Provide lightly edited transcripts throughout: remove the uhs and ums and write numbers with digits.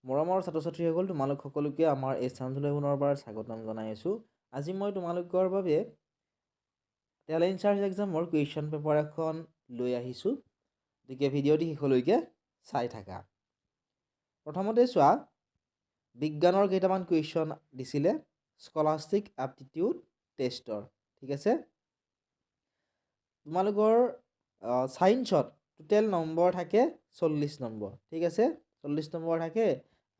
মৰমৰ ছাত্ৰ ছাত্ৰীসকল, তোমালোক সকলোকে আমাৰ এই চেনেলটোলৈ পুনৰবাৰ স্বাগতম জনাই আছোঁ। আজি মই তোমালোকৰ বাবে টেলেণ্ট চাৰ্চ এক্সামৰ কুৱেশ্যন পেপাৰ এখন লৈ আহিছোঁ। গতিকে ভিডিঅ'টি শেষলৈকে চাই থাকা। প্ৰথমতে চোৱা, বিজ্ঞানৰ কেইটামান কুৱেশ্যন দিছিলে স্কলাষ্টিক এপ্টিটিউড টেষ্টৰ। ঠিক আছে, তোমালোকৰ ছায়েন্সত টোটেল নম্বৰ থাকে 40 নম্বৰ। ঠিক আছে, 40 নম্বৰ থাকে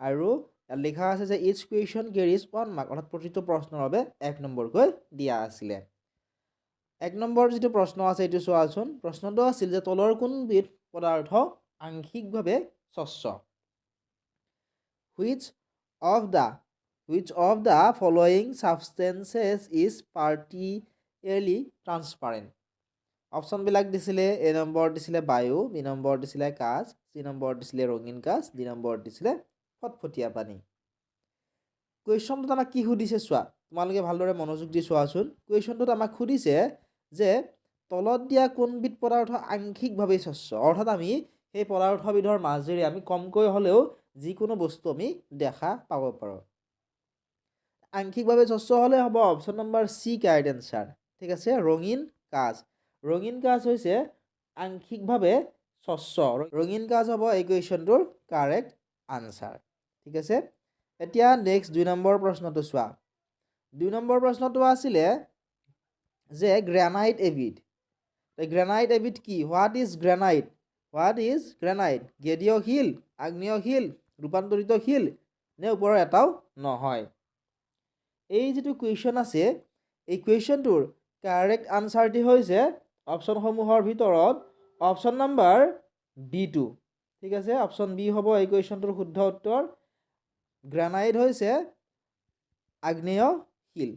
আৰু ইয়াত লিখা আছে যে ইচ কুৱেশ্যন কেৰিজ 1 মাৰ্ক, অৰ্থাৎ প্ৰতিটো প্ৰশ্নৰ বাবে 1 নম্বৰকৈ দিয়া আছিলে। 1 নম্বৰ যিটো প্ৰশ্ন আছে এইটো চোৱাচোন। প্ৰশ্নটো আছিল যে তলৰ কোনবিধ পদাৰ্থ আংশিকভাৱে স্বচ্ছ? Which of the following substances is partially transparent? অপশ্যনবিলাক দিছিলে, এ নম্বৰ দিছিলে বায়ু, বি নম্বৰ দিছিলে কাঁচ, চি নম্বৰ দিছিলে ৰঙীন কাঁচ, ডি নম্বৰ দিছিলে ফটফটীয়া পানী। কুৱেশ্যনটোত আমাক কি সুধিছে চোৱা, তোমালোকে ভালদৰে মনোযোগ দি চোৱাচোন। কুৱেশ্যনটোত আমাক সুধিছে যে তলত দিয়া কোনবিধ পদাৰ্থ আংশিকভাৱে স্বচ্ছ, অৰ্থাৎ আমি সেই পদাৰ্থবিধৰ মাজেৰে আমি কমকৈ হ'লেও যিকোনো বস্তু আমি দেখা পাব পাৰোঁ। আংশিকভাৱে স্বচ্ছ হ'লে হ'ব option number C correct answer. ঠিক আছে, ৰঙীন কাঁচ। ৰঙীন কাঁচ হৈছে আংশিকভাৱে স্বচ্ছ। ৰঙীন কাঁচ হ'ব এই কুৱেশ্যনটোৰ কাৰেক্ট আনচাৰ। ঠিক আছে, এতিয়া নেক্সট 2 নম্বৰ প্ৰশ্নটো চোৱা। 2 নম্বৰ প্ৰশ্নটো আছিলে যে গ্ৰেনাইট এবিধ। গ্ৰেনাইট এবিধ কি? What is granite? গেদীয় শিল, আগ্নেয় শিল, ৰূপান্তৰিত শিল নে ওপৰৰ এটাও নহয়? এই যিটো কুৱেশ্যন আছে, এই কুৱেশ্যনটোৰ কাৰেক্ট আনচাৰটি হৈছে অপশ্যনসমূহৰ ভিতৰত অপশ্যন নম্বৰ বি2। ঠিক আছে, অপশ্যন বি হ'ব এই কুৱেশ্যনটোৰ শুদ্ধ উত্তৰ। গ্ৰেনাইট হৈছে আগ্নেয় শিল।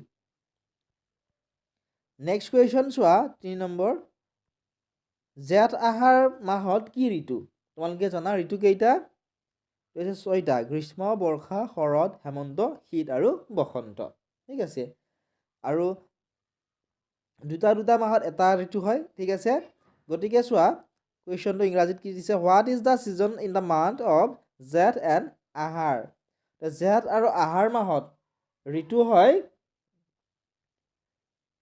নেক্সট কুৱেশ্যন চোৱা, 3 নম্বৰ। জেঠ আহাৰ মাহত কি ঋতু? তোমালোকে জানা ঋতু কেইটা? হৈছে 6টা: গ্ৰীষ্ম, বৰ্ষা, শৰৎ, হেমন্ত, শীত আৰু বসন্ত। ঠিক আছে, আৰু দুটা মাহত এটা ঋতু হয়। ঠিক আছে, গতিকে চোৱা কুৱেশ্যনটো ইংৰাজীত কি দিছে, what is the season in the month of জেঠ এণ্ড আহাৰ? জেঠ আৰু আহাৰ মাহত ঋতু হয়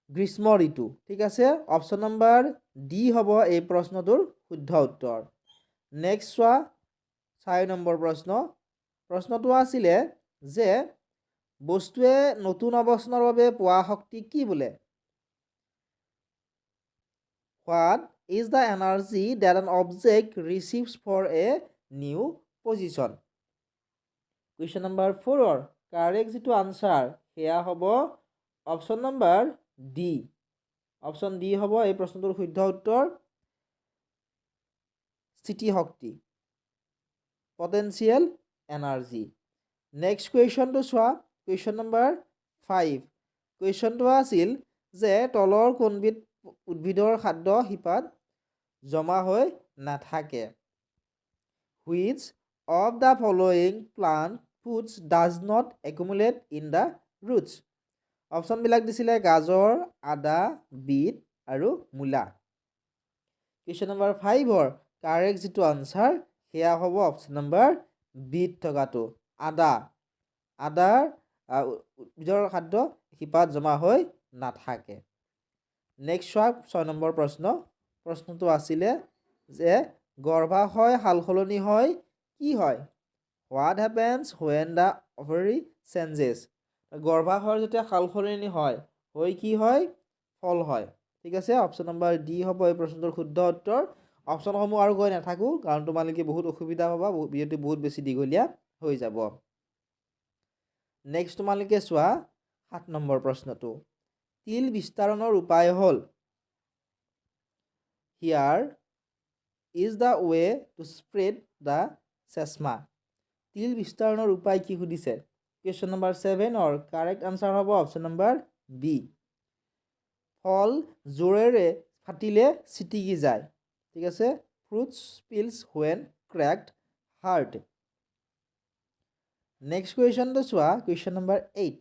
গ্ৰীষ্ম ঋতু। ঠিক আছে, অপশ্যন নম্বৰ ডি হ'ব এই প্ৰশ্নটোৰ শুদ্ধ উত্তৰ। নেক্সট চোৱা, 4 নম্বৰ প্ৰশ্ন। প্ৰশ্নটো আছিলে যে বস্তুৱে নতুন অৱস্থানৰ বাবে পোৱা শক্তি কি বোলে? What is the energy that an object receives for a new position? Question number 4-ৰ কাৰেক্ট যিটো আনচাৰ সেয়া হ'ব option number D. Option D হ'ব এই প্ৰশ্নটোৰ শুদ্ধ উত্তৰ। স্থিতি শক্তি, পটেনচিয়েল এনাৰ্জি। নেক্সট কুৱেশ্যনটো চোৱা, কুৱেশ্যন নম্বৰ 5। কুৱেশ্যনটো আছিল যে তলৰ কোনবিধ উদ্ভিদৰ খাদ্য শিপাত জমা হৈ নাথাকে? Which of the following plant foods does not accumulate in the roots? অপশ্যনবিলাক দিছিলে গাজৰ, আদা, বিট আৰু মূলা। কুৱেশ্যন নম্বৰ 5-ৰ কাৰেক্ট যিটো আনচাৰ সেয়া হ'ব অপশ্যন নম্বৰ বিট থকাটো, আদা। আদাৰ উদ্ভিদৰ খাদ্য শিপাত জমা হৈ নাথাকে। নেক্সট চোৱা, 6 নম্বৰ প্ৰশ্ন। প্ৰশ্নটো আছিলে যে গৰ্ভাশয় সালসলনি হয় কি হয়? What happens when the ovary changes? গৰ্ভাশয়ৰ যেতিয়া সালসলনি হয়, হৈ কি হয়? ফল হয়। ঠিক আছে, অপশ্যন নম্বৰ ডি হ'ব এই প্ৰশ্নটোৰ শুদ্ধ উত্তৰ। অপশ্যনসমূহ আৰু কৈ নাথাকোঁ কাৰণ তোমালোকে বহুত অসুবিধা পাবা, ভিডিঅ'টো বহুত বেছি দীঘলীয়া হৈ যাব। নেক্সট তোমালোকে চোৱা 7 নম্বৰ প্ৰশ্নটো। তিল বিস্তাৰণৰ উপায় হ'ল here is the way to spread the sesame. তিল বিস্তাৰণৰ উপায় কি সুধিছে? কুৱেশ্যন নম্বৰ 7-ৰ কাৰেক্ট আনচাৰ হ'ব অপশ্যন নম্বৰ বি। ফল জোৰেৰে ফাটিলে ছিটিকি যায়। ঠিক আছে, fruits spills when cracked hard. Next কুৱেশ্যনটো চোৱা, কুৱেশ্যন নম্বৰ 8।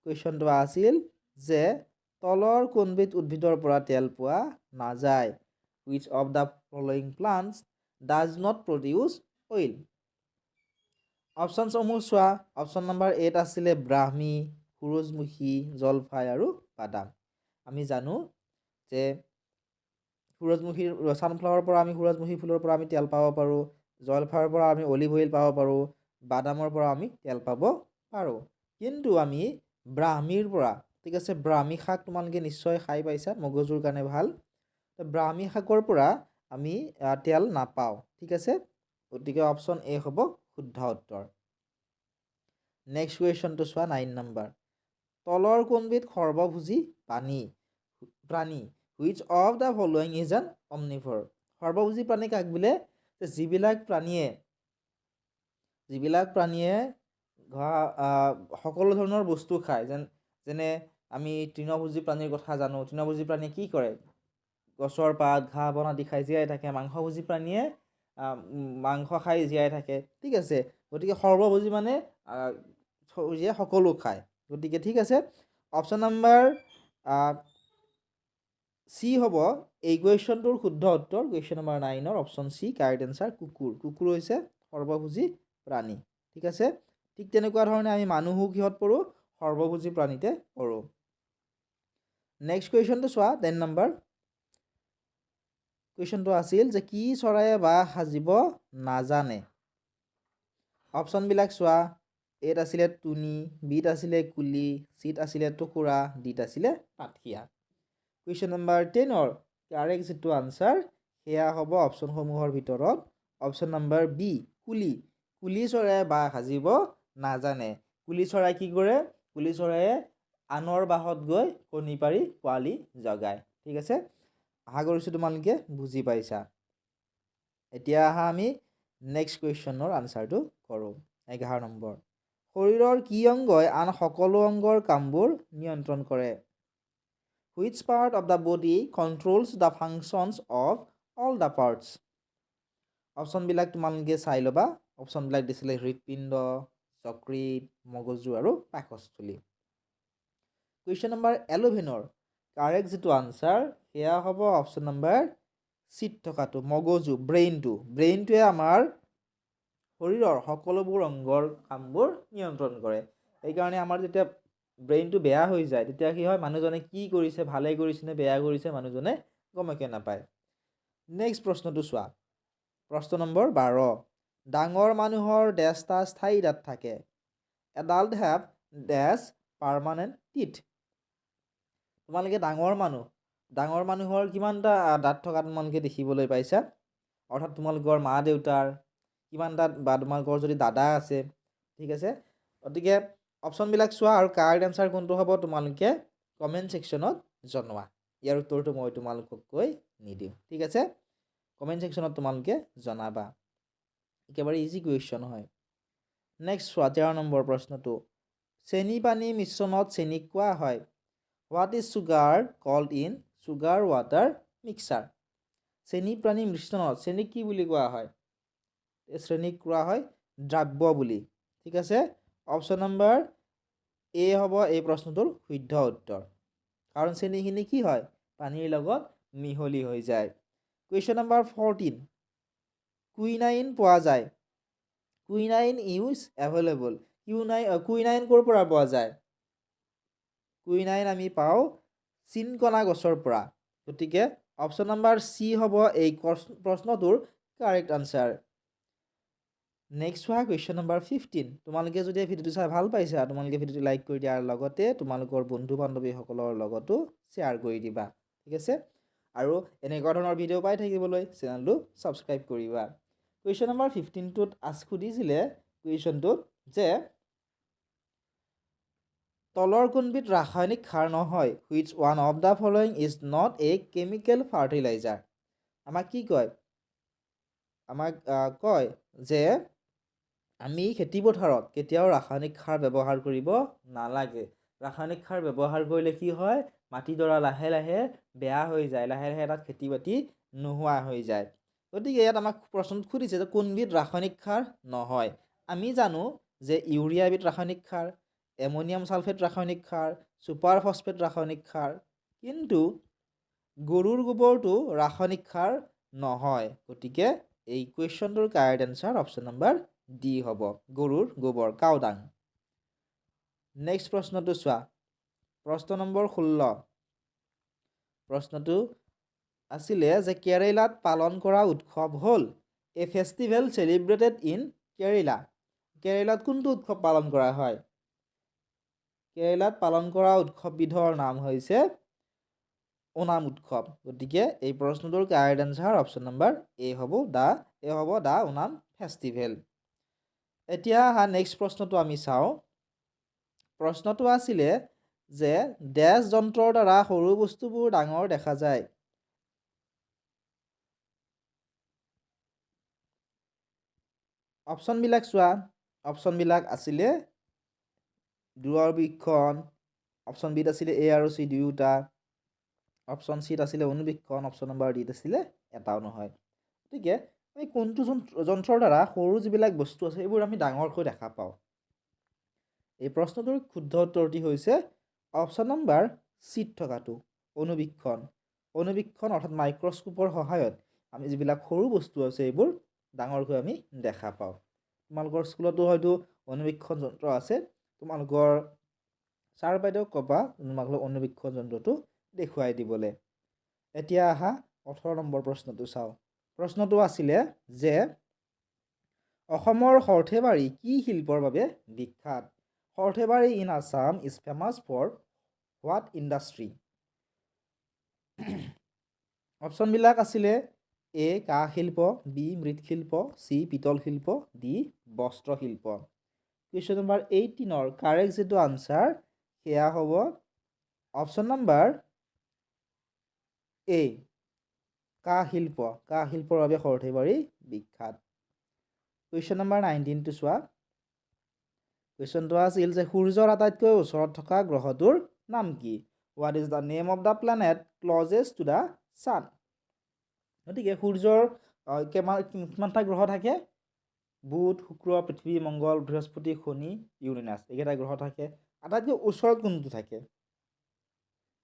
কুৱেশ্যনটো আছিল যে তলৰ কোনবিধ উদ্ভিদৰ পৰা তেল পোৱা নাযায়? Which of the following plants does not produce oil? অপশ্যনসমূহ চোৱা। অপশ্যন নম্বৰ 8 আছিলে ব্ৰাহ্মী, সূৰজমুখী, জলফাই আৰু বাদাম। আমি জানো যে সূৰজমুখীৰ ছানফ্লাৱাৰৰ পৰা আমি সূৰজমুখী ফুলৰ পৰা আমি তেল পাব পাৰোঁ, জলফাইৰ পৰা আমি অলিভ অইল পাব পাৰোঁ, বাদামৰ পৰা আমি তেল পাব পাৰোঁ। কিন্তু আমি ব্ৰাহ্মীৰ পৰা, ঠিক আছে, ব্ৰাহ্মী শাক তোমালোকে নিশ্চয় খাই পাইছা, মগজুৰ কাৰণে ভাল। ব্ৰাহ্মী শাকৰ পৰা আমি তেল নাপাওঁ, ঠিক আছে। গতিকে অপশ্যন এ হ'ব শুদ্ধ উত্তৰ। নেক্সট কুৱেশ্যনটো চোৱা, 9 নম্বৰ। তলৰ কোনবিধ সৰ্বভোজী প্ৰাণী which of the following is an omnivore? সৰ্বভোজী প্ৰাণী কাক বোলে? যিবিলাক প্ৰাণীয়ে সকলো ধৰণৰ বস্তু খায়। যেনে আমি তৃণভোজী প্ৰাণীৰ কথা জানো। তৃণভোজী প্ৰাণীয়ে কি কৰে? গছৰ পাত, ঘাঁহ বন আদি খাই জীয়াই থাকে। মাংসভোজী প্ৰাণীয়ে মাংস খাই জীয়াই থাকে, ঠিক আছে। গতিকে সৰ্বভোজী মানে সকলো খায়। গতিকে ঠিক আছে, অপশ্যন নম্বৰ চি হ'ব এই কুৱেশ্যনটোৰ শুদ্ধ উত্তৰ। কুৱেশ্যন নম্বৰ 9ৰ অপশ্যন চি কাৰেক্ট এনচাৰ কুকুৰ। কুকুৰ হৈছে সৰ্বভোজী প্ৰাণী, ঠিক আছে। ঠিক তেনেকুৱা ধৰণে আমি মানুহো কিহত পৰোঁ? সৰ্বভোজী প্ৰাণীতে পৰোঁ। নেক্সট কুৱেশ্যনটো চোৱা, 10 নম্বৰ। কুৱেশ্যনটো আছিল যে কি চৰাইয়ে বাহ সাজিব নাজানে? অপশ্যনবিলাক চোৱা। এত আছিলে টুনি, বিত আছিলে কুলি, চিত আছিলে টুকুৰা, ডিত আছিলে পাতখিয়া। কুৱেশ্যন নম্বৰ 10ৰ কাৰেক্ট যিটো আনচাৰ সেয়া হ'ব অপশ্যনসমূহৰ ভিতৰত অপশ্যন নম্বৰ বি, কুলি। কুলি চৰাইয়ে বাহ সাজিব নাজানে। কুলি চৰাই কি কৰে? কুলি চৰাইয়ে আনৰ বাহত গৈ কণী পাৰি পোৱালি জগায়, ঠিক আছে। আশা কৰিছোঁ তোমালোকে বুজি পাইছা। এতিয়া আহা আমি নেক্সট কুৱেশ্যনৰ আনচাৰটো কৰোঁ। 11 নম্বৰ। শৰীৰৰ কি অংগই আন সকলো অংগৰ কামবোৰ নিয়ন্ত্ৰণ কৰে? Which part of the body controls the functions of all the parts? অপশ্যনবিলাক তোমালোকে চাই ল'বা। অপশ্যনবিলাক দিছিলে হৃদপিণ্ড, যকৃত, মগজু আৰু পাকস্থলী। কুৱেশ্যন নম্বৰ 11ৰ কাৰেক্ট যিটো আনচাৰ সেয়া হ'ব অপশ্যন নম্বৰ চিত থকাটো, মগজু, ব্ৰেইনটোৱে আমাৰ শৰীৰৰ সকলোবোৰ অংগৰ কামবোৰ নিয়ন্ত্ৰণ কৰে। সেইকাৰণে আমাৰ যেতিয়া ব্ৰেইনটো বেয়া হৈ যায় তেতিয়া কি হয়? মানুহজনে কি কৰিছে, ভালে কৰিছে নে বেয়া কৰিছে মানুহজনে গমকে নাপায়। নেক্সট প্ৰশ্নটো চোৱা। প্ৰশ্ন নম্বৰ 12। ডাঙৰ মানুহৰ ডেছটা স্থায়ী দাঁত থাকে? Adult have does permanent teeth? তোমালোকে ডাঙৰ মানুহৰ কিমানটা দাঁত থকা তোমালোকে দেখিবলৈ পাইছা? অৰ্থাৎ তোমালোকৰ মা দেউতাৰ কিমান দাঁত, বা তোমালোকৰ যদি দাদা আছে, ঠিক আছে। গতিকে অপশ্যনবিলাক চোৱা আৰু কাৰেক্ট এনচাৰ কোনটো হ'ব তোমালোকে কমেণ্ট ছেকশ্যনত জনোৱা। ইয়াৰ উত্তৰটো মই তোমালোকক কৈ নিদিওঁ, ঠিক আছে। কমেণ্ট ছেকশ্যনত তোমালোকে জনাবা। একেবাৰে ইজি কুৱেশ্যন হয়। নেক্সট চোৱা, 13 নম্বৰ প্ৰশ্নটো। চেনি পানী মিশ্ৰণত চেনি কোৱা হয়? What is sugar called in sugar water mixture? চেনি পানী মিশ্ৰণত চেনিক কি বুলি কোৱা হয়? শ্ৰেণীক কোৱা হয় দ্ৰাব্য বুলি, ঠিক আছে। অপশ্যন নম্বৰ এ হ'ব এই প্ৰশ্নটোৰ শুদ্ধ উত্তৰ। কাৰণ চেনিখিনি কি হয়? পানীৰ লগত মিহলি হৈ যায়। Question number 14। কুইনাইন পোৱা যায়? Quinine use available. কুইনাইন ক'ৰ পৰা পোৱা যায়? কুইনাইন আমি পাওঁ চিনকণা গছৰ পৰা। গতিকে অপশ্যন নম্বৰ চি হ'ব এই প্ৰশ্নটোৰ কাৰেক্ট আনচাৰ। নেক্সট চোৱা, কুৱেশ্যন নম্বৰ 15। তোমালোকে যদি ভিডিঅ'টো চাই ভাল পাইছা, তোমালোকে ভিডিঅ'টো লাইক কৰি দিয়াৰ লগতে তোমালোকৰ বন্ধু বান্ধৱীসকলৰ লগতো শ্বেয়াৰ কৰি দিবা, ঠিক আছে। আৰু এনেকুৱা ধৰণৰ ভিডিঅ' পাই থাকিবলৈ চেনেলটো ছাবস্ক্ৰাইব কৰিবা। কুৱেশ্যন নম্বৰ 15টোত সুধিছিলে কুৱেশ্যনটোত যে তলৰ কোনবিধ ৰাসায়নিক সাৰ নহয়? Which one of the following is not a chemical fertiliser? আমাক কি কয়? আমাক কয় যে আমি খেতিপথাৰত কেতিয়াও ৰাসায়নিক সাৰ ব্যৱহাৰ কৰিব নালাগে। ৰাসায়নিক সাৰ ব্যৱহাৰ কৰিলে কি হয়? মাটিডৰা লাহে লাহে বেয়া হৈ যায়, লাহে লাহে তাত খেতি বাতি নোহোৱা হৈ যায়। গতিকে ইয়াত আমাক প্ৰশ্নত সুধিছে যে কোনবিধ ৰাসায়নিক সাৰ নহয়? আমি জানো যে ইউৰিয়া এবিধ ৰাসায়নিক সাৰ, এমনিয়াম ছালফেট ৰাসায়নিক সাৰ, ছুপাৰ ফছফেট ৰাসায়নিক সাৰ। কিন্তু গৰুৰ গোবৰটো ৰাসায়নিক সাৰ নহয়। গতিকে এই কুৱেশ্যনটোৰ correct answer option number D হ'ব গৰুৰ গোবৰ কাউ ডাং নেক্সট প্ৰশ্নটো চোৱা প্ৰশ্ন নম্বৰ 16 প্ৰশ্নটো আছিলে যে কেৰালাত পালন কৰা উৎসৱ হ'ল এ ফেষ্টিভেল চেলিব্ৰেটেড ইন কেৰালা কেৰালাত কোনটো উৎসৱ পালন কৰা হয় কেৰালাত পালন কৰা উৎসৱবিধৰ নাম হৈছে ওনাম উৎসৱ গতিকে এই প্ৰশ্নটোৰ কাৰেক্ট আনসাৰ অপশ্যন নম্বৰ এ হ'ব দা ওনাম ফেষ্টিভেল এতিয়া নেক্সট প্ৰশ্নটো আমি চাওঁ প্ৰশ্নটো আছিলে যে ডেছ যন্ত্ৰৰ দ্বাৰা সৰু বস্তুবোৰ ডাঙৰ দেখা যায় অপশ্যনবিলাক চোৱা অপশ্যনবিলাক আছিলে দূৰবীক্ষণ অপশ্যন বিত আছিলে এ আৰু চি দুয়োটা অপশ্যন চিত আছিলে অনুবীক্ষণ অপশ্যন নম্বৰ ডিত আছিলে এটাও নহয় গতিকে আমি কোনটো যন্ত্ৰৰ দ্বাৰা সৰু যিবিলাক বস্তু আছে এইবোৰ আমি ডাঙৰকৈ দেখা পাওঁ এই প্ৰশ্নটোৰ শুদ্ধ উত্তৰটি হৈছে অপশ্যন নম্বৰ চিত থকাটো অনুবীক্ষণ অৰ্থাৎ মাইক্ৰস্কোপৰ সহায়ত আমি যিবিলাক সৰু বস্তু আছে এইবোৰ ডাঙৰকৈ আমি দেখা পাওঁ তোমালোকৰ স্কুলতো হয়তো অনুবীক্ষণ যন্ত্ৰ আছে তোমালোকৰ ছাৰ বাইদেউক ক'বা তোমালোকৰ অনুবীক্ষণ যন্ত্ৰটো দেখুৱাই দিবলৈ এতিয়া আহা 18 নম্বৰ প্ৰশ্নটো চাওঁ প্ৰশ্নটো আছিলে যে অসমৰ সৰ্থেবাৰী কি শিল্পৰ বাবে বিখ্যাত Sarthebari in Assam is famous for what industry অপশ্যনবিলাক আছিলে এ কাঁহ শিল্প বি মৃৎশিল্প চি পিতল শিল্প ডি বস্ত্ৰ শিল্প কুৱেশ্যন নম্বৰ 18ৰ কাৰেক্ট যিটো আনসাৰ সেয়া হ'ব অপশ্যন নম্বৰ এ কাঁহ শিল্পৰ বাবে সৰ্থেবাৰী বিখ্যাত কুৱেশ্যন নম্বৰ 19টো চোৱা কুৱেশ্যনটো আছিল যে সূৰ্যৰ আটাইতকৈ ওচৰত থকা গ্ৰহটোৰ নাম কি what is the name of the planet closest to the sun গতিকে সূৰ্যৰ কিমানটা গ্ৰহ থাকে বুধ শুক্ৰ পৃথিৱী মংগল বৃহস্পতি শনি ইউৰেনাছ এইকেইটা গ্ৰহ থাকে আটাইতকৈ ওচৰত কোনটো থাকে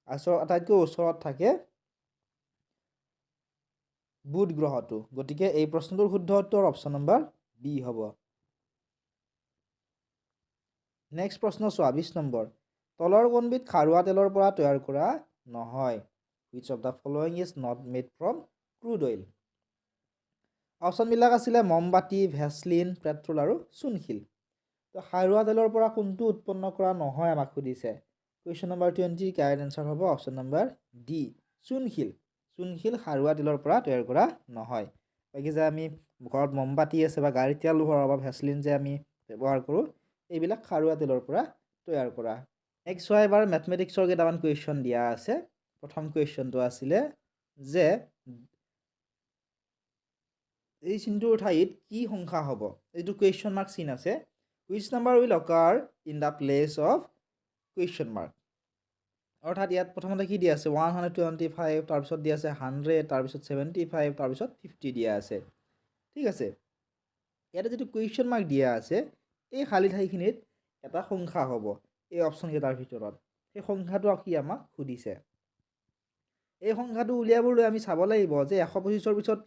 আটাইতকৈ ওচৰত থাকে বুধ গ্ৰহটো গতিকে এই প্ৰশ্নটোৰ শুদ্ধ উত্তৰ অপশ্যন নম্বৰ বি হ'ব নেক্সট প্ৰশ্ন চোৱা 20 নম্বৰ তলৰ কোনবিধ খাৰুৱা তেলৰ পৰা তৈয়াৰ কৰা নহয় which of the following is not made from crude oil অপশ্যনবিলাক আছিলে মমবাতি ভেসলিন পেট্ৰল আৰু চূণশিল তো খাৰুৱা তেলৰ পৰা কোনটো উৎপন্ন কৰা নহয় আমাক সুধিছে কুৱেশ্যন নম্বৰ 20 কাৰেক্ট আনসাৰ হ'ব অপশ্যন নম্বৰ ডি চূণশিল খাৰুৱা তেলৰ পৰা তৈয়াৰ কৰা নহয় বাকী যে আমি ঘৰত মমবাতি আছে বা গাড়ী তেল ভৰাও বা ভেসলিন যে আমি ব্যৱহাৰ কৰোঁ এইবিলাক খাৰুৱা তেলৰ পৰা তৈয়াৰ কৰা নেক্সট চোৱা এবাৰ মেথমেটিক্সৰ কেইটামান কুৱেশ্যন দিয়া আছে প্ৰথম কুৱেশ্যনটো আছিলে যে এই চিনটোৰ ঠাইত কি সংখ্যা হ'ব এইটো কুৱেশ্যন মাৰ্ক চিন আছে which number will occur in the place of question mark অৰ্থাৎ ইয়াত প্ৰথমতে কি দিয়া আছে 125 তাৰপিছত দিয়া আছে 100 তাৰপিছত 75 তাৰপিছত 50 দিয়া আছে ঠিক আছে ইয়াতে যেটো কুৱেশ্যন মাৰ্ক দিয়া আছে এই খালি ঠাইখিনিত এটা সংখ্যা হ'ব এই অপশ্যন কেইটাৰ ভিতৰত এই সংখ্যাটো কি আমাক সুধিছে এই সংখ্যাটো উলিয়াবলৈ আমি চাব লাগিব যে 125ৰ পিছত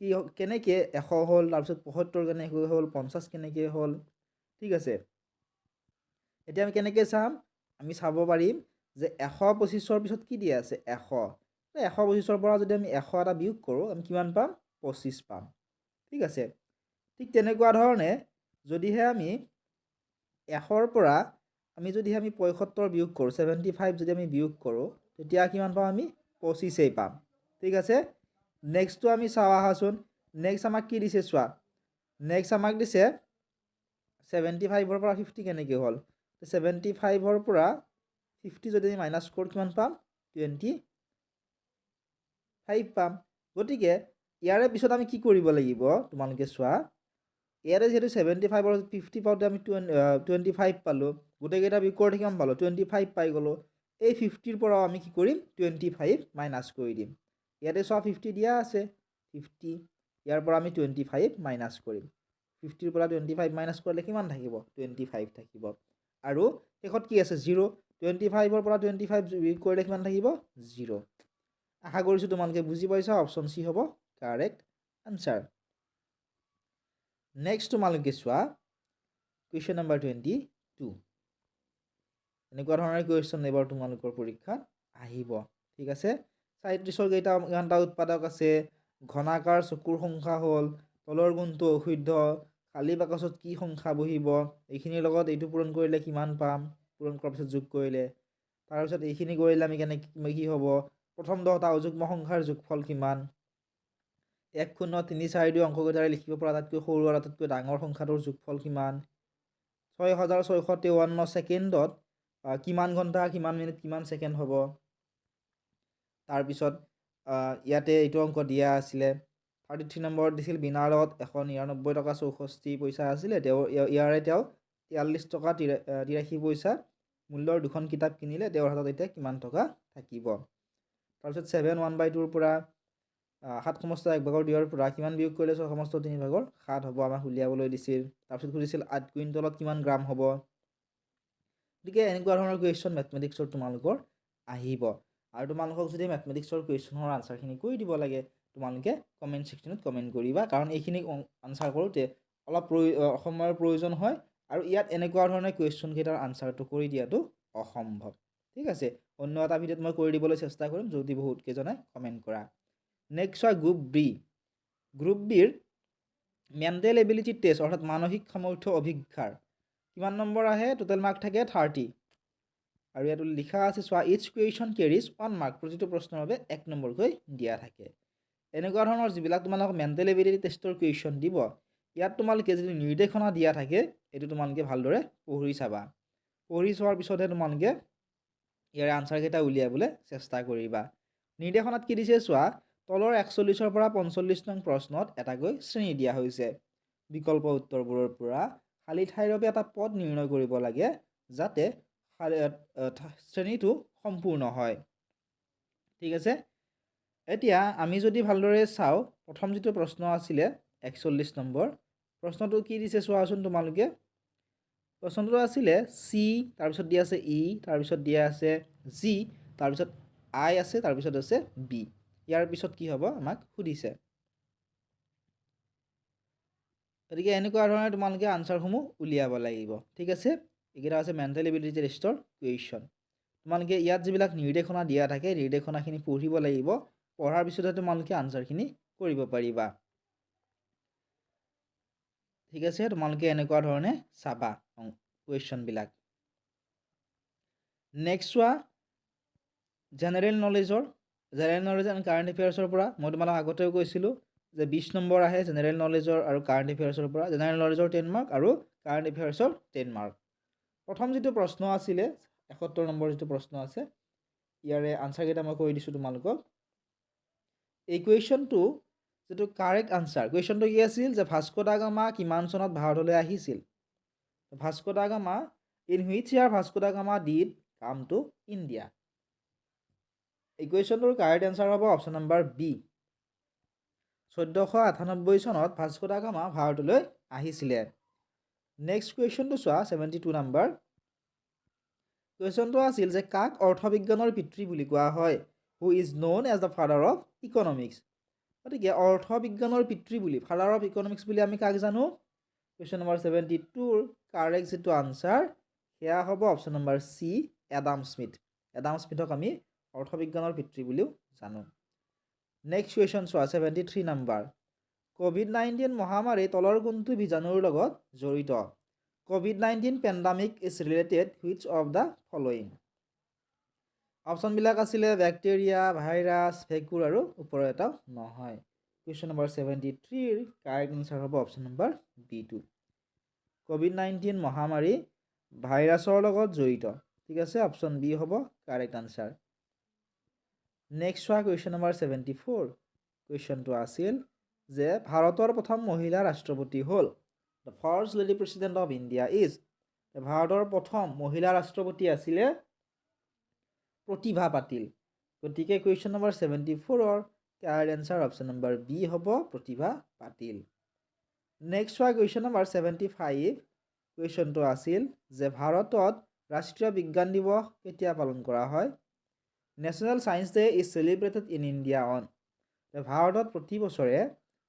কি কেনেকৈ 100 হ'ল তাৰপিছত 75 কেনেকৈ হ'ল 50 কেনেকৈ হ'ল ঠিক আছে এতিয়া আমি কেনেকৈ চাম আমি চাব পাৰিম যে 125ৰ পিছত কি দিয়া আছে 100 125ৰ পৰা যদি আমি 100 এটা বিয়োগ কৰোঁ আমি কিমান পাম 25 পাম ঠিক আছে ঠিক তেনেকুৱা ধৰণে যদিহে আমি 100ৰ পৰা আমি যদিহে আমি 75 বিয়োগ কৰোঁ 75 যদি আমি বিয়োগ কৰোঁ তেতিয়া কিমান পাম আমি 25 পাম ঠিক আছে নেক্সটটো আমি চাওঁ আহাচোন নেক্সট আমাক কি দিছে চোৱা নেক্সট আমাক দিছে 75ৰ পৰা 50 কেনেকৈ হ'ল 75ৰ পৰা 50 যদি মাইনাছ কৰোঁ কিমান পাম 25 পাম গতিকে ইয়াৰে পিছত আমি কি কৰিব লাগিব তোমালোকে চোৱা ইয়াৰে যেহেতু 75ৰ 50 পাওঁতে আমি 25 পালোঁ গোটেইকেইটা বিয়োগ কিমান পালোঁ 25 পাই গ'লোঁ এই 50ৰ পৰাও আমি কি কৰিম 25 মাইনাছ কৰি দিম ইয়াতে চোৱা 50 দিয়া আছে 50 ইয়াৰ পৰা আমি 25 মাইনাছ কৰিম 50ৰ পৰা 25 মাইনাছ কৰিলে কিমান থাকিব 25 থাকিব আৰু শেষত কি আছে 0 25ৰ পৰা 25 বিয়োগ কৰিলে কিমান থাকিব 0 আশা কৰিছোঁ তোমালোকে বুজি পাইছা অপশ্যন চি হ'ব কাৰেক্ট আনসাৰ নেক্সট তোমালোকে চোৱা কুৱেশ্যন নম্বৰ 22 এনেকুৱা ধৰণৰ কুৱেশ্যন এবাৰ তোমালোকৰ পৰীক্ষাত আহিব ঠিক আছে 37ৰ কেইটা উৎপাদক আছে ঘনাকাৰ চকুৰ সংখ্যা হ'ল তলৰ গুণটো অশুদ্ধ খালী বাকচত কি সংখ্যা বহিব এইখিনিৰ লগত এইটো পূৰণ কৰিলে কিমান পাম পূৰণ কৰাৰ পিছত যোগ কৰিলে তাৰপিছত এইখিনি কৰিলে আমি কি হ'ব প্ৰথম 10টা অযুগ্ম সংখ্যাৰ যোগফল কিমান 1.342 অংককেইটাৰে লিখিব পৰা আটাইতকৈ সৰু আৰু আটাইতকৈ ডাঙৰ সংখ্যাটোৰ যোগফল কিমান 6653 ছেকেণ্ডত কিমান ঘণ্টা কিমান মিনিট কিমান ছেকেণ্ড হ'ব তাৰপিছত ইয়াতে এইটো অংক দিয়া আছিলে 33 নম্বৰত দিছিল বিনাৰ লগত 199 টকা 64 পইচা আছিলে ইয়াৰে তেওঁ 43 টকা 83 পইচা মূল্যৰ দুখন কিতাপ কিনিলে তেওঁৰ হাতত এতিয়া কিমান টকা থাকিব তাৰপিছত 7 1/2 পৰা 7 সমস্ত 1/2 দিয়াৰ পৰা কিমান বিয়োগ কৰিলে 6 সমস্ত 3/2 7 হ'ব আমাক উলিয়াবলৈ দিছিল তাৰপিছত সুধিছিল 8 কুইণ্টলত কিমান গ্ৰাম হ'ব গতিকে এনেকুৱা ধৰণৰ কুৱেশ্যন মেথমেটিক্সৰ তোমালোকৰ আহিব আৰু তোমালোকক যদি মেথমেটিক্সৰ কুৱেশ্যনৰ আনচাৰখিনি কৰি দিব লাগে তোমালোকে কমেণ্ট ছেকশ্যনত কমেণ্ট কৰিবা কাৰণ এইখিনি আনচাৰ কৰোঁতে অলপ সময়ৰ প্ৰয়োজন হয় আৰু ইয়াত এনেকুৱা ধৰণৰ কুৱেশ্যন কেইটাৰ আনচাৰটো কৰি দিয়াটো অসম্ভৱ ঠিক আছে অন্য এটা ভিডিঅ'ত মই কৰি দিবলৈ চেষ্টা কৰিম যদি বহুত কেইজনে কমেণ্ট কৰা নেক্সট হয় গ্ৰুপ বিৰ মেণ্টেল এবিলিটি টেষ্ট অৰ্থাৎ মানসিক সামৰ্থ্য অভিজ্ঞাৰ কিমান নম্বৰ আহে টোটেল মাৰ্ক থাকে 30 আৰু ইয়াত লিখা আছে চোৱা ইচ কুৱেশ্যন কেৰিজ 1 মাৰ্ক প্ৰতিটো প্ৰশ্নৰ বাবে 1 নম্বৰকৈ দিয়া থাকে এনেকুৱা ধৰণৰ যিবিলাক তোমালোকক মেণ্টেল এবিলিটি টেষ্টৰ কুৱেশ্যন দিব ইয়াত তোমালোকে যদি নিৰ্দেশনা দিয়া থাকে এইটো তোমালোকে ভালদৰে পঢ়ি চাবা পঢ়ি চোৱাৰ পিছতহে তোমালোকে ইয়াৰ আনচাৰকেইটা উলিয়াবলৈ চেষ্টা কৰিবা নিৰ্দেশনাত কি দিছে চোৱা তলৰ 41ৰ পৰা 45 নং প্ৰশ্নত এটাকৈ শ্ৰেণী দিয়া হৈছে বিকল্প উত্তৰবোৰৰ পৰা খালী ঠাইৰ বাবে এটা পদ নিৰ্ণয় কৰিব লাগে যাতে শ্ৰেণীটো সম্পূৰ্ণ হয় ঠিক আছে এতিয়া আমি যদি ভালদৰে চাওঁ প্ৰথম যিটো প্ৰশ্ন আছিলে 41 নম্বৰ প্ৰশ্নটো কি দিছে চোৱাচোন তোমালোকে প্ৰশ্নটো আছিলে চি তাৰপিছত দিয়া আছে ই তাৰপিছত দিয়া আছে জি তাৰপিছত আই আছে তাৰপিছত আছে বি ইয়াৰ পিছত কি হ'ব আমাক সুধিছে গতিকে এনেকুৱা ধৰণে তোমালোকে আনচাৰসমূহ উলিয়াব লাগিব ঠিক আছে এইকেইটা আছে মেণ্টেল এবিলিটি টেষ্টৰ কুৱেশ্যন তোমালোকে ইয়াত যিবিলাক নিৰ্দেশনা দিয়া থাকে নিৰ্দেশনাখিনি পঢ়িব লাগিব পঢ়াৰ পিছতহে তোমালোকে আনচাৰখিনি কৰিব পাৰিবা ঠিক আছে তোমালোকে এনেকুৱা ধৰণে চাবা কুৱেশ্যনবিলাক নেক্সট চোৱা জেনেৰেল নলেজ এণ্ড কাৰেণ্ট এফেয়াৰ্ছৰ পৰা মই তোমালোক আগতেও কৈছিলোঁ যে 20 নম্বৰ আহে জেনেৰেল নলেজৰ আৰু কাৰেণ্ট এফেয়াৰ্ছৰ পৰা জেনেৰেল নলেজৰ 10 মাৰ্ক আৰু কাৰেণ্ট এফেয়াৰ্ছৰ 10 মাৰ্ক প্ৰথম যিটো প্ৰশ্ন আছিলে 71 নম্বৰ যিটো প্ৰশ্ন আছে ইয়াৰে আনচাৰকেইটা মই কৈ দিছোঁ তোমালোকক এই কুৱেশ্যনটো যিটো কাৰেক্ট আনচাৰ কুৱেশ্যনটো কি আছিল যে ভাস্কো দা গামা কিমান চনত ভাৰতলৈ আহিছিল Vasco da Gama in which year Vasco da Gama did come to India এই কুৱেশ্যনটোৰ কাৰেক্ট এনচাৰ হ'ব অপশ্যন নম্বৰ বি 1498 চনত ভাস্কো দা গামা ভাৰতলৈ আহিছিলে নেক্সট কুৱেশ্যনটো চোৱা 72 নম্বৰ কুৱেশ্যনটো আছিল যে কাক অৰ্থবিজ্ঞানৰ পিতৃ বুলি কোৱা হয় who is known as the father of economics গতিকে অৰ্থবিজ্ঞানৰ পিতৃ বুলি ফাদাৰ অফ ইকনমিক্স বুলি আমি কাক জানো কুৱেশ্যন নম্বৰ 72ৰ কাৰেক্ট যিটো আনচাৰ সেয়া হ'ব অপশ্যন নম্বৰ চি এডাম স্মিথক আমি অৰ্থবিজ্ঞানৰ পিতৃ বুলিও জানো নেক্সট কুৱেশ্যন চোৱা 73 নম্বৰ COVID-19 মহামাৰী তলৰ কোনটো বীজাণুৰ লগত জড়িত COVID-19 pandemic is related which of the following অপশ্যনবিলাক আছিলে বেক্টেৰিয়া ভাইৰাছ ভেঁকুৰ আৰু ওপৰৰ এটা নহয় কুৱেশ্যন নম্বৰ 73ৰ কাৰেক্ট এনচাৰ হ'ব অপশ্যন নম্বৰ B2 COVID-19 মহামাৰী ভাইৰাছৰ লগত জড়িত ঠিক আছে অপশ্যন বি হ'ব কাৰেক্ট আনচাৰ নেক্সট চোৱা কুৱেশ্যন নম্বৰ 74 কুৱেশ্যনটো আছিল যে ভাৰতৰ প্ৰথম মহিলা ৰাষ্ট্ৰপতি হ'ল the first lady president of India is ভাৰতৰ প্ৰথম মহিলা ৰাষ্ট্ৰপতি আছিলে প্ৰতিভা পাটিল গতিকে কুৱেশ্যন নম্বৰ 74ৰ correct answer option number B হ'ব প্ৰতিভা পাটিল নেক্সট চোৱা কুৱেশ্যন নম্বৰ 75 কুৱেশ্যনটো আছিল যে ভাৰতত ৰাষ্ট্ৰীয় বিজ্ঞান দিৱস কেতিয়া পালন কৰা হয় national science day is celebrated in India on ভাৰতত প্ৰতি বছৰে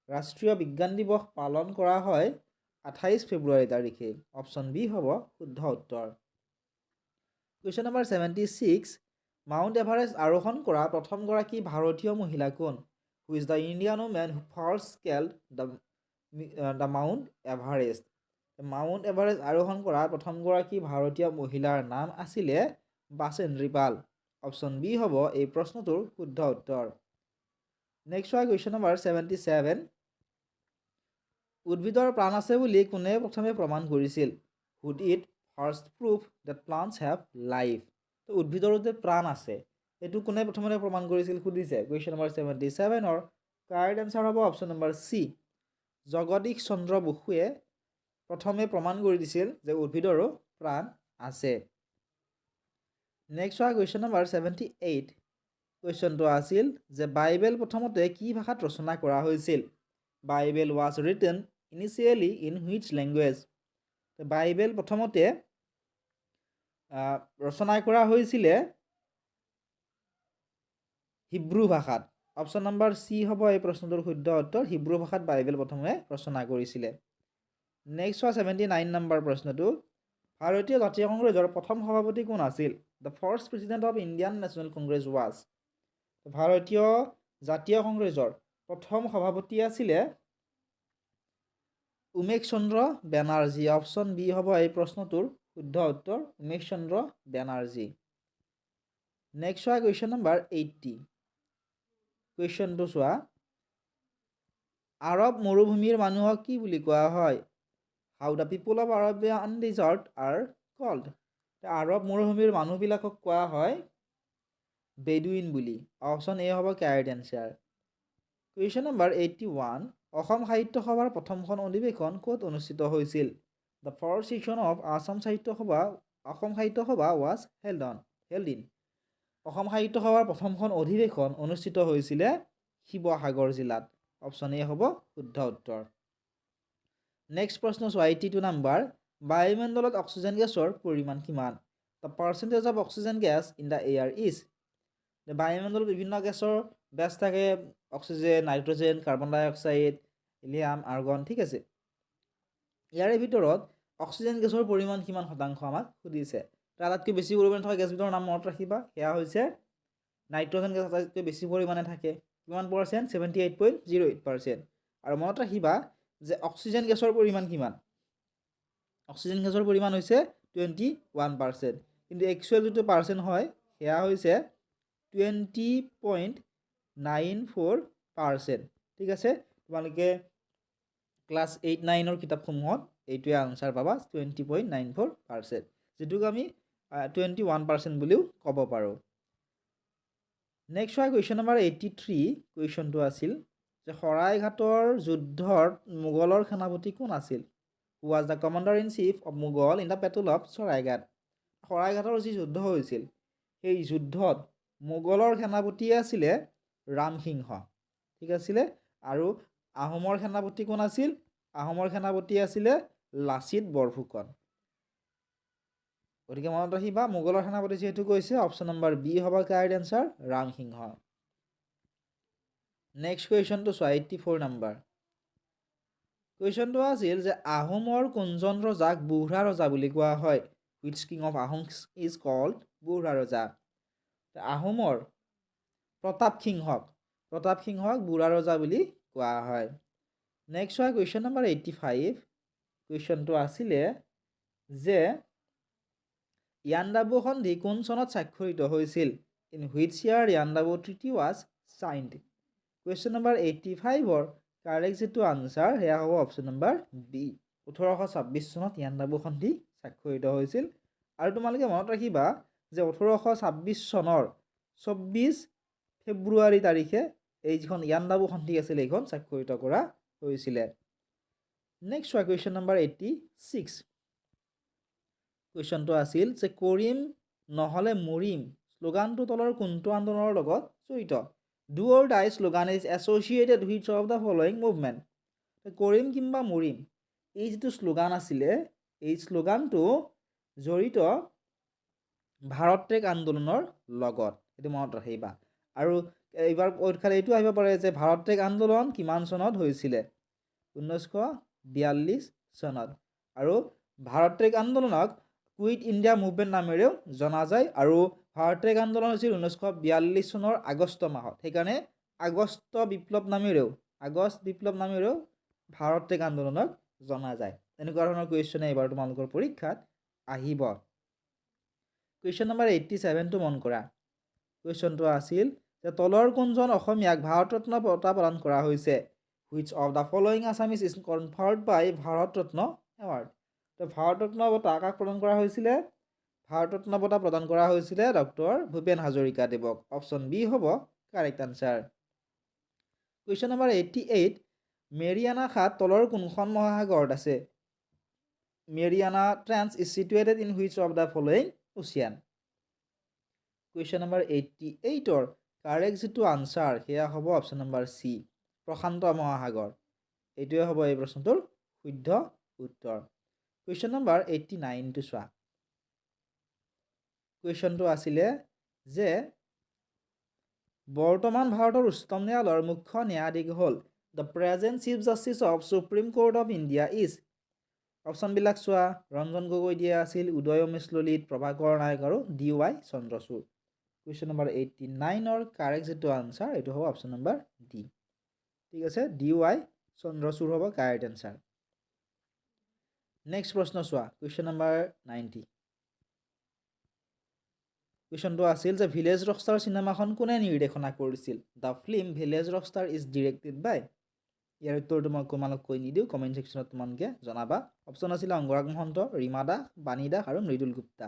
ৰাষ্ট্ৰীয় বিজ্ঞান দিৱস পালন কৰা হয় 28 ফেব্ৰুৱাৰী তাৰিখে। অপশ্যন বি হ'ব শুদ্ধ উত্তৰ। কুৱেশ্যন নম্বৰ 76, মাউণ্ট এভাৰেষ্ট আৰোহণ কৰা প্ৰথমগৰাকী ভাৰতীয় মহিলা কোন? Who is the Indian women who first skilled the mount Everest? Mount Everest আৰোহণ কৰা প্ৰথমগৰাকী ভাৰতীয় মহিলাৰ নাম আছিলে বাচেন্দ্ৰী পাল। অপশ্যন বি হ'ব এই প্ৰশ্নটোৰ শুদ্ধ উত্তৰ। নেক্সট হয় কুৱেশ্যন নম্বৰ 77, উদ্ভিদৰ প্ৰাণ আছে বুলি কোনে প্ৰথমে প্ৰমাণ কৰিছিল? Who'd it first prove that plants have life? তো উদ্ভিদৰো যে প্ৰাণ আছে এইটো কোনে প্ৰথমতে প্ৰমাণ কৰিছিল সুধিছে। কুৱেশ্যন নম্বৰ 77ৰ কাৰেক্ট এনচাৰ হ'ব option number C, Jagadish Chandra বসুৱে প্ৰথমে প্ৰমাণ কৰি দিছিল যে উদ্ভিদৰো প্ৰাণ আছে। নেক্সট হয় কুৱেশ্যন নম্বৰ 78, কুৱেশ্যনটো আছিল যে বাইবেল প্ৰথমতে কি ভাষাত ৰচনা কৰা হৈছিল? Bible was written initially in which language? Bible প্ৰথমতে ৰচনা কৰা হৈছিলে হিব্ৰু ভাষাত। অপশ্যন নম্বৰ চি হ'ব এই প্ৰশ্নটোৰ শুদ্ধ উত্তৰ, হিব্ৰু ভাষাত বাইবেল প্ৰথমে ৰচনা কৰিছিলে। নেক্সট হয় 79 নম্বৰ প্ৰশ্নটো, ভাৰতীয় জাতীয় কংগ্ৰেছৰ প্ৰথম সভাপতি কোন আছিল? The first president of Indian National Congress was? ভাৰতীয় জাতীয় কংগ্ৰেছৰ প্ৰথম সভাপতি আছিলে উমেশ চন্দ্ৰ বেনাৰ্জী। অপশ্যন বি হ'ব এই প্ৰশ্নটোৰ শুদ্ধ উত্তৰ, উমেশ চন্দ্ৰ বেনাৰ্জী। নেক্সট হয় কুৱেশ্যন নম্বৰ 80, কুৱেশ্যনটো চোৱা, আৰৱ মৰুভূমিৰ মানুহক কি বুলি কোৱা হয়? How the people of Arabian desert are called? আৰৱ মৰুভূমিৰ মানুহবিলাকক কোৱা হয় বেডুইন বুলি। অপশ্যন এ হ'ব correct answer. Question number 81, Assam সাহিত্য সভাৰ প্ৰথমখন অধিৱেশন ক'ত অনুষ্ঠিত হৈছিল? The first session of Assam সাহিত্য সভা ৱাজ হেল্ড ইন? অসম সাহিত্য সভাৰ প্ৰথমখন অধিৱেশন অনুষ্ঠিত হৈছিলে শিৱসাগৰ জিলাত। অপশ্যন এ হ'ব শুদ্ধ উত্তৰ। নেক্সট প্ৰশ্ন চোৱা, 82 নম্বৰ, বায়ুমণ্ডলত অক্সিজেন গেছৰ পৰিমাণ কিমান? The percentage of oxygen gas in the air is? বায়ুমণ্ডলত বিভিন্ন গেছৰ বেছ থাকে, অক্সিজেন, নাইট্ৰজেন, কাৰ্বন ডাই অক্সাইড, হিলিয়াম, আৰ্গন, ঠিক আছে। ইয়াৰে ভিতৰত অক্সিজেন গেছৰ পৰিমাণ কিমান শতাংশ আমাক সুধিছে। আটাইতকৈ বেছি পৰিমাণে থকা গেছবিধৰ নাম মনত ৰাখিবা, সেয়া হৈছে নাইট্ৰজেন গেছ আটাইতকৈ বেছি পৰিমাণে থাকে। কিমান পাৰ্চেণ্ট? 78.08%। আৰু মনত ৰাখিবা যে অক্সিজেন গেছৰ পৰিমাণ কিমান? অক্সিজেন গেছৰ পৰিমাণ হৈছে 21%, কিন্তু একচুৱেল যিটো পাৰ্চেণ্ট হয় সেয়া হৈছে 20.94%। ঠিক আছে, তোমালোকে ক্লাছ 8-9ৰ কিতাপসমূহত এইটোৱে আনচাৰ পাবা, 20.94%, যিটোক আমি 21% বুলিও ক'ব পাৰোঁ। নেক্সট হয় কুৱেশ্যন নম্বৰ 83, কুৱেশ্যনটো আছিল যে শৰাইঘাটৰ যুদ্ধত মোগলৰ সেনাপতি কোন আছিল? Who was the commander in chief of Mughal in the battle of Saraighat? শৰাইঘাটৰ যি যুদ্ধ হৈছিল সেই যুদ্ধত মোগলৰ সেনাপতি আছিলে ৰামসিংহ, ঠিক আছিলে। আৰু আহোমৰ সেনাপতি কোন আছিল? আহোমৰ সেনাপতি আছিলে লাচিত বৰফুকন। গতিকে মনত ৰাখিবা, মোগলৰ সেনাপতি যিহেতু কৈছে, অপশ্যন নম্বৰ বি হ'ব কাৰেক্ট এনচাৰ, ৰামসিংহ। নেক্সট কুৱেশ্যনটো চোৱা, 84 নম্বৰ। কুৱেশ্যনটো আছিল যে আহোমৰ কোনজন ৰজাক বুঢ়া ৰজা বুলি কোৱা হয়? Which king of Ahom is called বুঢ়া ৰজা? আহোমৰ প্ৰতাপ সিংহক বুঢ়া ৰজা বুলি কোৱা হয়। নেক্সট হয় কুৱেশ্যন নম্বৰ 85, কুৱেশ্যনটো আছিলে যে ইয়াণ্ডাবু সন্ধি কোন চনত স্বাক্ষৰিত হৈছিল? In which year Yandabo treaty was signed? Question number 85ৰ কাৰেক্ট যিটো আনচাৰ সেয়া হ'ব অপশ্যন নম্বৰ বি, 1826 চনত ইয়াণ্ডাবু সন্ধি স্বাক্ষৰিত হৈছিল। আৰু তোমালোকে মনত ৰাখিবা যে 1826 চনৰ 24 ফেব্ৰুৱাৰী তাৰিখে এই যিখন ইয়াণ্ডাবু সন্ধি আছিল এইখন স্বাক্ষৰিত কৰা হৈছিলে। নেক্সট হয় কুৱেশ্যন নম্বৰ 86, কুৱেশ্যনটো আছিল যে কৰিম নহ'লে মৰিম শ্লোগানটো তলৰ কোনটো আন্দোলনৰ লগত জড়িত? Do or die slogan is associated which of the following movement? কৰিম কিম্বা মৰিম এই যিটো শ্লোগান আছিলে, এই শ্লোগানটো জড়িত ভাৰত ত্যাগ আন্দোলনৰ লগত, এইটো মনত ৰাখিবা। আৰু এইবাৰ পৰীক্ষাত এইটো আহিব পাৰে যে ভাৰত ত্যাগ আন্দোলন কিমান চনত হৈছিলে? 1942 চনত আৰু ভাৰত ত্যাগ আন্দোলনক কুইট ইণ্ডিয়া মুভমেণ্ট নামেৰেও জনা যায় আৰু ভাৰত ত্যাগ আন্দোলন হৈছিল 1942 চনৰ আগষ্ট মাহত সেইকাৰণে আগষ্ট বিপ্লৱ নামেৰেও ভাৰত ত্যাগ আন্দোলনক জনা যায় এনেকুৱা ধৰণৰ কুৱেশ্যনে এইবাৰ তোমালোকৰ পৰীক্ষাত আহিব কুৱেশ্যন নম্বৰ 87 টো মন কৰা কুৱেশ্যনটো আছিল যে তলৰ কোনজন অসমীয়াক ভাৰত ৰত্ন বঁটা প্ৰদান কৰা হৈছে which of the following Assamese is conferred by Bharat Ratna award তো ভাৰত ৰত্ন বঁটা কাক প্ৰদান কৰা হৈছিলে ভাৰত ৰত্ন বঁটা প্ৰদান কৰা হৈছিলে ডক্টৰ ভূপেন হাজৰিকা দেৱক অপশ্যন বি হ'ব correct answer question number 88 Mariana খাত তলৰ কোনখন মহাসাগৰত আছে Mariana trans is situated in which of the following ocean question number 88 correct যিটো আনসাৰ সেয়া হ'ব অপশ্যন নম্বৰ চি প্ৰশান্ত মহাসাগৰ এইটোৱে হ'ব এই প্ৰশ্নটোৰ শুদ্ধ উত্তৰ কুৱেশ্যন নম্বৰ 89 টো চোৱা কুৱেশ্যনটো আছিলে যে বৰ্তমান ভাৰতৰ উচ্চতম ন্যায়ালয়ৰ মুখ্য ন্যায়াধীশ হ'ল the present chief justice of supreme court of India is অপশ্যনবিলাক চোৱা ৰঞ্জন গগৈ দিয়া আছিল উদয় উমেশ ললিত প্ৰভাকৰ নায়ক আৰু DY চন্দ্ৰচূড় কুৱেশ্যন নম্বৰ 89ৰ কাৰেক্ট যিটো আনসাৰ এইটো হ'ব অপশ্যন নম্বৰ ডি ঠিক আছে DY চন্দ্ৰচূড় হ'ব কাৰেক্ট আনসাৰ নেক্সট প্ৰশ্ন চোৱা কুৱেশ্যন নম্বৰ 90 কুৱেশ্যনটো আছিল যে ভিলেজ ৰকষ্টাৰ চিনেমাখন কোনে নিৰ্দেশনা কৰিছিল the film Village Rockstar is directed by ইয়াৰ উত্তৰটো মই তোমালোক কৈ নিদিওঁ কমেণ্ট ছেকশ্যনত তোমালোকে জনাবা অপশ্যন আছিলে অংগৰাগ মহন্ত ৰীমা দাস বাণী দাস আৰু মৃদুল গুপ্তা